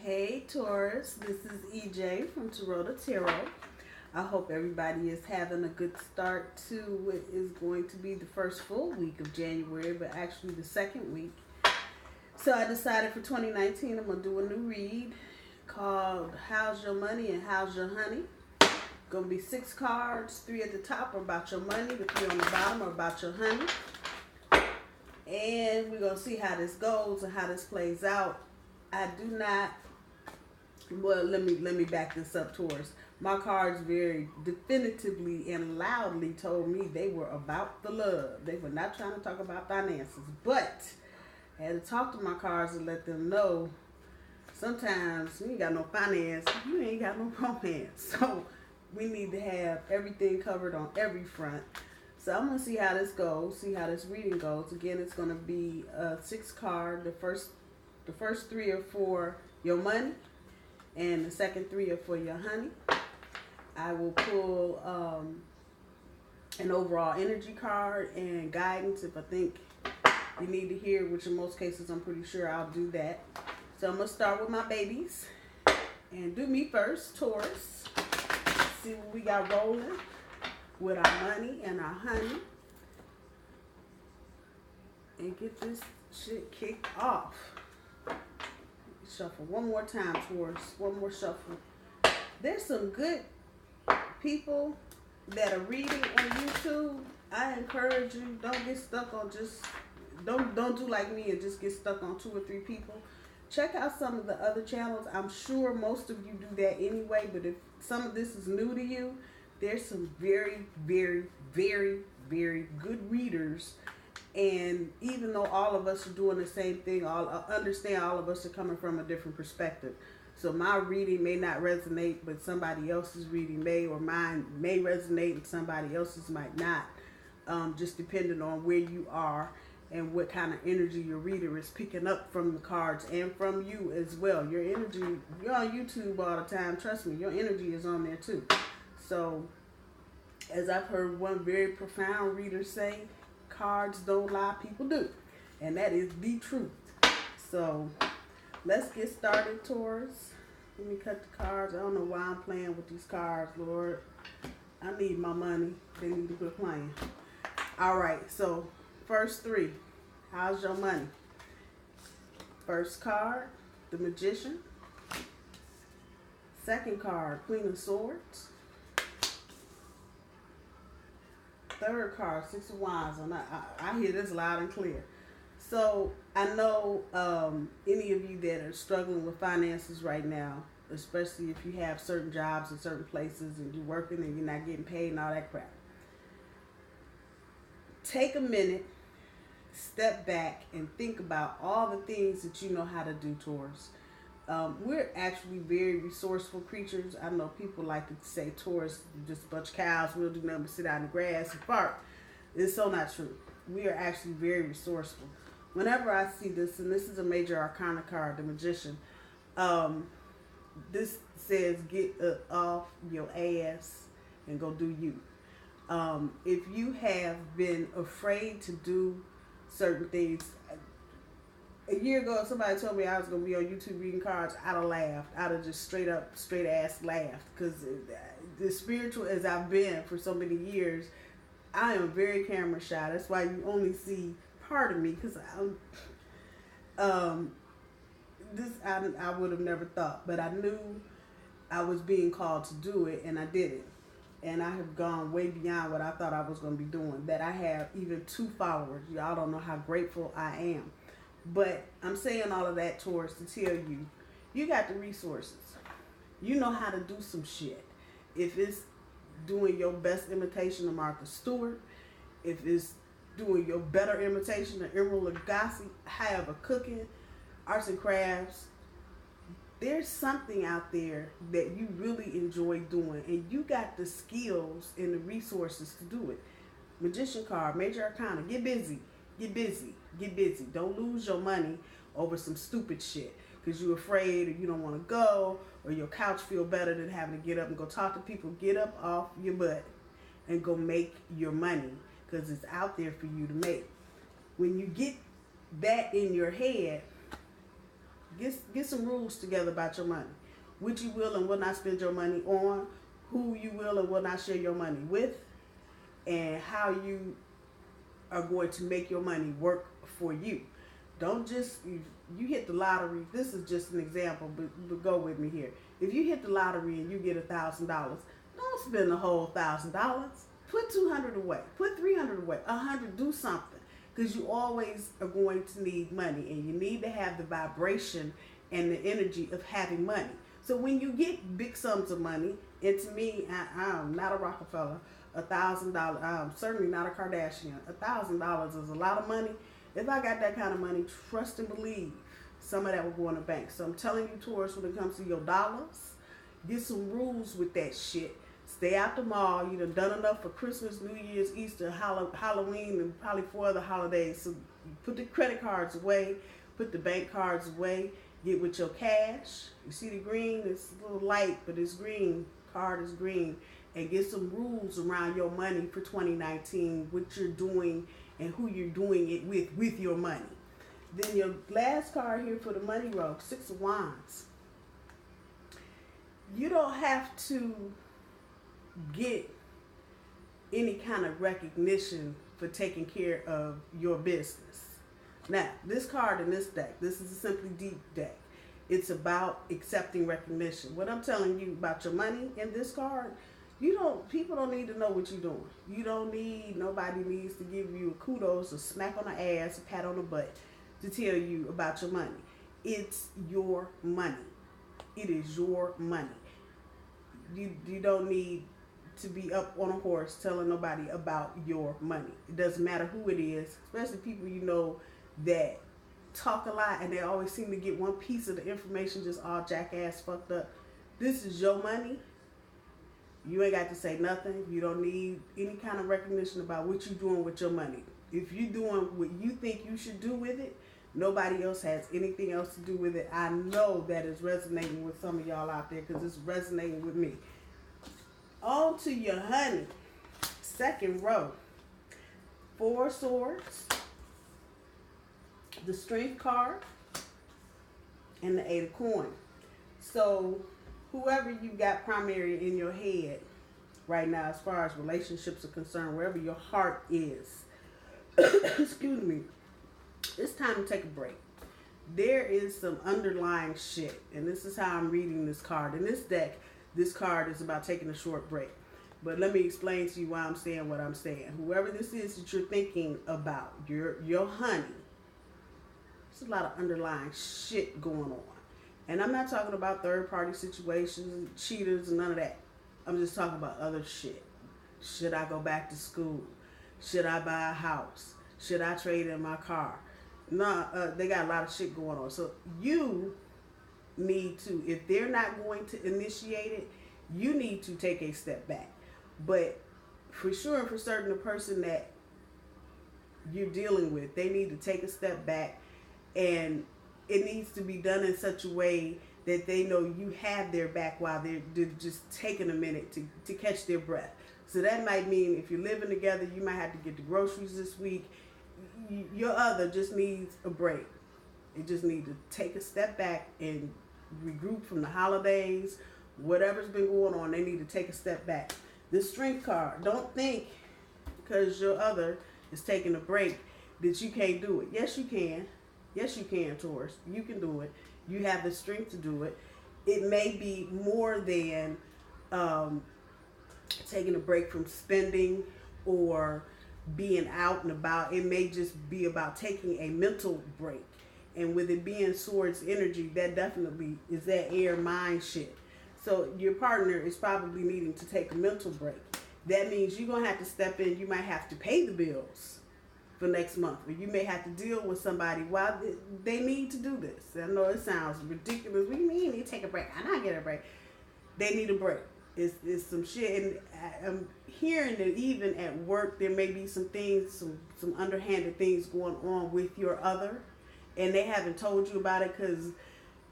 Hey Taurus, this is EJ from Taurota Tarot. I hope everybody is having a good start to what is going to be the first full week of January, but actually the second week. So I decided for 2019 I'm going to do a new read called How's Your Money and How's Your Honey. Going to be 6 cards, 3 at the top are about your money, the 3 on the bottom are about your honey. And we're going to see how this goes and how this plays out. I do not, well, let me back this up, Taurus. My cards very definitively and loudly told me they were about the love. They were not trying to talk about finances. But I had to talk to my cards and let them know sometimes you ain't got no finance, you ain't got no romance. So we need to have everything covered on every front. So I'm going to see how this goes, see how this reading goes. Again, it's going to be a 6 card. The first 3 are for your money, and the second 3 are for your honey. I will pull an overall energy card and guidance if I think you need to hear, which in most cases I'm pretty sure I'll do that. So I'm going to start with my babies and do me first, Taurus. See what we got rolling with our money and our honey. And get this shit kicked off. Shuffle one more time, Taurus. One more shuffle. There's some good people that are reading on YouTube. I encourage you, don't get stuck on just, don't do like me and just get stuck on 2 or 3 people. Check out some of the other channels. I'm sure most of you do that anyway, but if some of this is new to you, there's some very, very, very, very good readers. And even though all of us are doing the same thing, I understand all of us are coming from a different perspective. So my reading may not resonate, but somebody else's reading may, or mine may resonate and somebody else's might not. Just depending on where you are and what kind of energy your reader is picking up from the cards and from you as well. Your energy, you're on YouTube all the time. Trust me, your energy is on there too. So as I've heard one very profound reader say, cards don't lie, people do. And that is the truth. So let's get started, Taurus. Let me cut the cards. I don't know why I'm playing with these cards, Lord. I need my money. They need to quit playing. All right, so first 3. How's your money? First card, the Magician. Second card, Queen of Swords. Third card, 6 of Wands. And I hear this loud and clear. So I know any of you that are struggling with finances right now, especially if you have certain jobs in certain places and you're working and you're not getting paid and all that crap. Take a minute, step back, and think about all the things that you know how to do, Taurus. We're actually very resourceful creatures. I know people like to say Taurus, just a bunch of cows, we'll do nothing but sit out in the grass and fart. It's so not true. We are actually very resourceful. Whenever I see this, and this is a major arcana card, the Magician, this says get off your ass and go do you. If you have been afraid to do certain things, a year ago, if somebody told me I was going to be on YouTube reading cards, I'd have laughed. I'd have just straight ass laughed. Because as spiritual as I've been for so many years, I am very camera shy. That's why you only see part of me. Because I would have never thought. But I knew I was being called to do it, and I did it. And I have gone way beyond what I thought I was going to be doing. That I have even 2 followers. Y'all don't know how grateful I am. But I'm saying all of that, Taurus, to tell you, you got the resources. You know how to do some shit. If it's doing your best imitation of Martha Stewart, if it's doing your better imitation of Emerald Lagasse, however, cooking, arts and crafts, there's something out there that you really enjoy doing, and you got the skills and the resources to do it. Magician card, Major Arcana, get busy. Get busy. Get busy. Don't lose your money over some stupid shit because you're afraid or you don't want to go or your couch feel better than having to get up and go talk to people. Get up off your butt and go make your money because it's out there for you to make. When you get that in your head, Get some rules together about your money. What you will and will not spend your money on, who you will and will not share your money with, and how you are going to make your money work for you. Don't just, you hit the lottery. This is just an example, but go with me here. If you hit the lottery and you get $1,000, don't spend the whole $1,000. Put $200 away. Put $300 away. $100. Do something, because you always are going to need money, and you need to have the vibration and the energy of having money. So when you get big sums of money, and to me, I'm not a Rockefeller. $1,000. I'm certainly not a Kardashian. $1,000 is a lot of money. If I got that kind of money, trust and believe, some of that will go in the bank. So I'm telling you, Taurus, when it comes to your dollars, get some rules with that shit. Stay out the mall. You done enough for Christmas, New Year's, Easter, Halloween, and probably 4 other holidays. So put the credit cards away. Put the bank cards away. Get with your cash. You see the green? It's a little light, but it's green. Card is green. And get some rules around your money for 2019, what you're doing and who you're doing it with your money. Then your last card here for the money roll, 6 of Wands. You don't have to get any kind of recognition for taking care of your business. Now, this card in this deck, this is a Simply Deep deck. It's about accepting recognition. What I'm telling you about your money in this card, people don't need to know what you're doing. Nobody needs to give you a kudos, a smack on the ass, a pat on the butt to tell you about your money. It's your money. It is your money. You don't need to be up on a horse telling nobody about your money. It doesn't matter who it is, especially people you know that talk a lot and they always seem to get one piece of the information just all jackass fucked up. This is your money. You ain't got to say nothing. You don't need any kind of recognition about what you're doing with your money. If you're doing what you think you should do with it, nobody else has anything else to do with it. I know that is resonating with some of y'all out there because it's resonating with me. On to your honey. Second row. 4 swords. The Strength card. And the 8 of coins. So whoever you got primary in your head right now as far as relationships are concerned, wherever your heart is, excuse me, it's time to take a break. There is some underlying shit, and this is how I'm reading this card. In this deck, this card is about taking a short break. But let me explain to you why I'm saying what I'm saying. Whoever this is that you're thinking about, your honey, there's a lot of underlying shit going on. And I'm not talking about third-party situations, cheaters, and none of that. I'm just talking about other shit. Should I go back to school? Should I buy a house? Should I trade in my car? They got a lot of shit going on. So you need to, if they're not going to initiate it, you need to take a step back. But for sure and for certain, the person that you're dealing with, they need to take a step back, and it needs to be done in such a way that they know you have their back while they're just taking a minute to catch their breath. So that might mean if you're living together, you might have to get the groceries this week. Your other just needs a break. It just needs to take a step back and regroup from the holidays. Whatever's been going on, they need to take a step back. The Strength card. Don't think because your other is taking a break that you can't do it. Yes, you can. Yes, you can, Taurus. You can do it. You have the strength to do it. It may be more than taking a break from spending or being out and about. It may just be about taking a mental break. And with it being swords energy, that definitely is that air mind shit. So your partner is probably needing to take a mental break. That means you're going to have to step in. You might have to pay the bills for next month, or you may have to deal with somebody while they need to do this. I know it sounds ridiculous. What do you mean you need to take a break? I not get a break. They need a break. It's some shit, and I'm hearing that even at work there may be some things, some underhanded things going on with your other, and they haven't told you about it because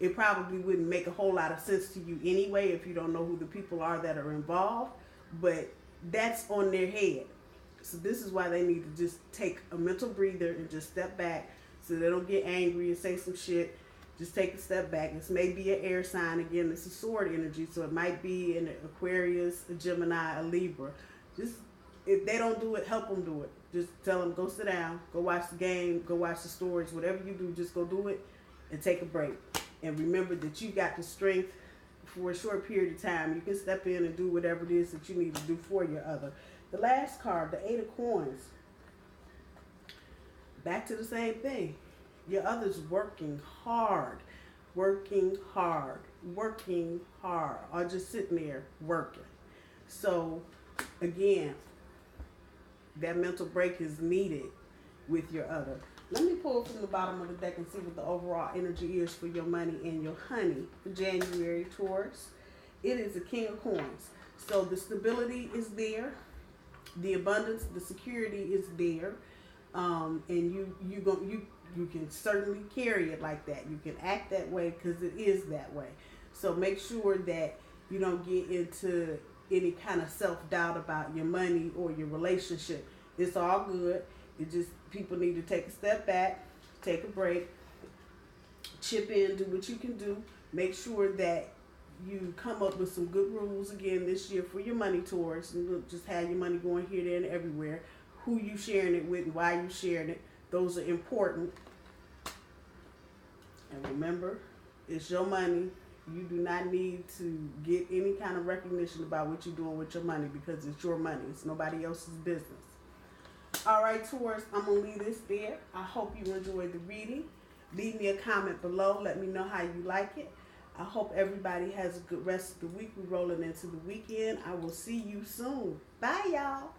it probably wouldn't make a whole lot of sense to you anyway if you don't know who the people are that are involved. But that's on their head. So this is why they need to just take a mental breather and just step back so they don't get angry and say some shit just take a step back. This may be an air sign. Again, it's a sword energy, so it might be an Aquarius, a Gemini, a Libra. Just, if they don't do it, help them do it. Just tell them, go sit down, go watch the game, go watch the stories, whatever you do, just go do it and take a break. And remember that you got the strength for a short period of time. You can step in and do whatever it is that you need to do for your other. The last card, the 8 of Coins. Back to the same thing. Your other's working hard, or just sitting there working. So again, that mental break is needed with your other. Let me pull from the bottom of the deck and see what the overall energy is for your money and your honey for January, Taurus. It is a King of Coins. So the stability is there. The abundance, the security is there. And you can certainly carry it like that. You can act that way because it is that way. So make sure that you don't get into any kind of self-doubt about your money or your relationship. It's all good. It just, people need to take a step back, take a break, chip in, do what you can do. Make sure that you come up with some good rules again this year for your money, Taurus. And just have your money going here, there, and everywhere. Who you sharing it with and why you sharing it. Those are important. And remember, it's your money. You do not need to get any kind of recognition about what you're doing with your money because it's your money. It's nobody else's business. All right, Taurus, I'm going to leave this there. I hope you enjoyed the reading. Leave me a comment below. Let me know how you like it. I hope everybody has a good rest of the week. We're rolling into the weekend. I will see you soon. Bye, y'all.